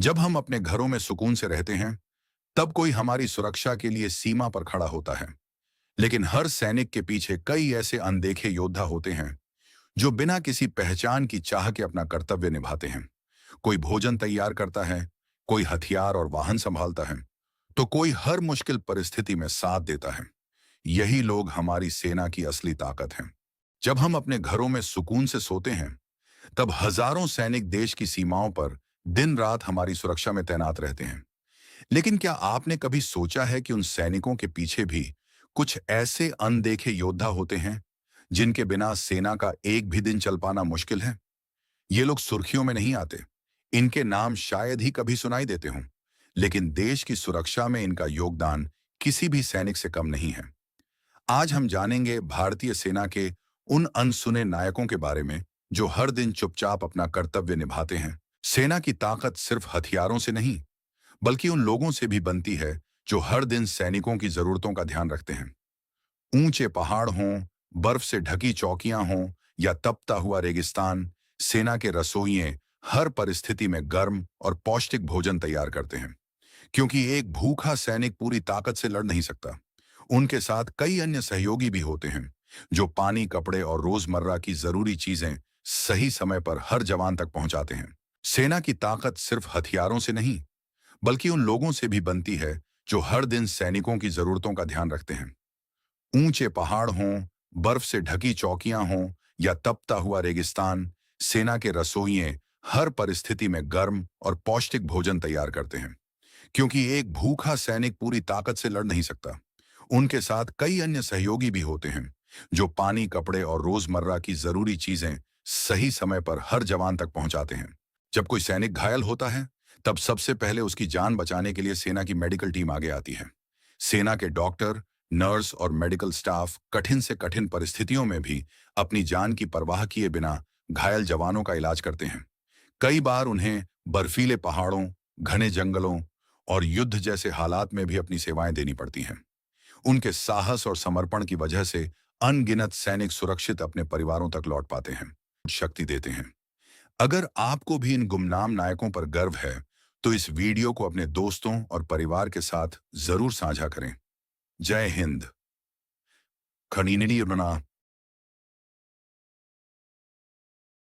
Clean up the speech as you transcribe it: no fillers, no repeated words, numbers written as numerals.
जब हम अपने घरों में सुकून से रहते हैं, तब कोई हमारी सुरक्षा के लिए सीमा पर खड़ा होता है। लेकिन हर सैनिक के पीछे कई ऐसे अनदेखे योद्धा होते हैं जो बिना किसी पहचान की चाह के अपना कर्तव्य निभाते हैं। कोई भोजन तैयार करता है, कोई हथियार और वाहन संभालता है, तो कोई हर मुश्किल परिस्थिति में साथ देता है। यही लोग हमारी सेना की असली ताकत हैं। जब हम अपने घरों में सुकून से सोते हैं, तब हजारों सैनिक देश की सीमाओं पर दिन रात हमारी सुरक्षा में तैनात रहते हैं। लेकिन क्या आपने कभी सोचा है कि उन सैनिकों के पीछे भी कुछ ऐसे अनदेखे योद्धा होते हैं जिनके बिना सेना का एक भी दिन चल पाना मुश्किल है? ये लोग सुर्खियों में नहीं आते, इनके नाम शायद ही कभी सुनाई देते हों, लेकिन देश की सुरक्षा में इनका योगदान किसी भी सैनिक से कम नहीं है। आज हम जानेंगे भारतीय सेना के उन अनसुने नायकों के बारे में जो हर दिन चुपचाप अपना कर्तव्य निभाते हैं। सेना की ताकत सिर्फ हथियारों से नहीं, बल्कि उन लोगों से भी बनती है जो हर दिन सैनिकों की जरूरतों का ध्यान रखते हैं। ऊंचे पहाड़ हों, बर्फ से ढकी चौकियां हों या तपता हुआ रेगिस्तान, सेना के रसोइये हर परिस्थिति में गर्म और पौष्टिक भोजन तैयार करते हैं। क्योंकि एक भूखा सैनिक पूरी ताकत से लड़ नहीं सकता। उनके साथ कई अन्य सहयोगी भी होते हैं जो पानी, कपड़े और रोजमर्रा की जरूरी चीजें सही समय पर हर जवान तक पहुंचाते हैं। सेना की ताकत सिर्फ हथियारों से नहीं, बल्कि उन लोगों से भी बनती है जो हर दिन सैनिकों की जरूरतों का ध्यान रखते हैं। ऊंचे पहाड़ हों, बर्फ से ढकी चौकियां हों या तपता हुआ रेगिस्तान, सेना के रसोइये हर परिस्थिति में गर्म और पौष्टिक भोजन तैयार करते हैं। क्योंकि एक भूखा सैनिक पूरी ताकत से लड़ नहीं सकता। उनके साथ कई अन्य सहयोगी भी होते हैं जो पानी, कपड़े और रोजमर्रा की जरूरी चीजें सही समय पर हर जवान तक पहुंचाते हैं। जब कोई सैनिक घायल होता है, तब सबसे पहले उसकी जान बचाने के लिए सेना की मेडिकल टीम आगे आती है। सेना के डॉक्टर, नर्स और मेडिकल स्टाफ कठिन से कठिन परिस्थितियों में भी अपनी जान की परवाह किए बिना घायल जवानों का इलाज करते हैं। कई बार उन्हें बर्फीले पहाड़ों, घने जंगलों और युद्ध जैसे हालात में भी अपनी सेवाएं देनी पड़ती हैं। उनके साहस और समर्पण की वजह से अनगिनत सैनिक सुरक्षित अपने परिवारों तक लौट पाते हैं, शक्ति देते हैं। अगर आपको भी इन गुमनाम नायकों पर गर्व है, तो इस वीडियो को अपने दोस्तों और परिवार के साथ जरूर साझा करें। जय हिंद। खनीनिडी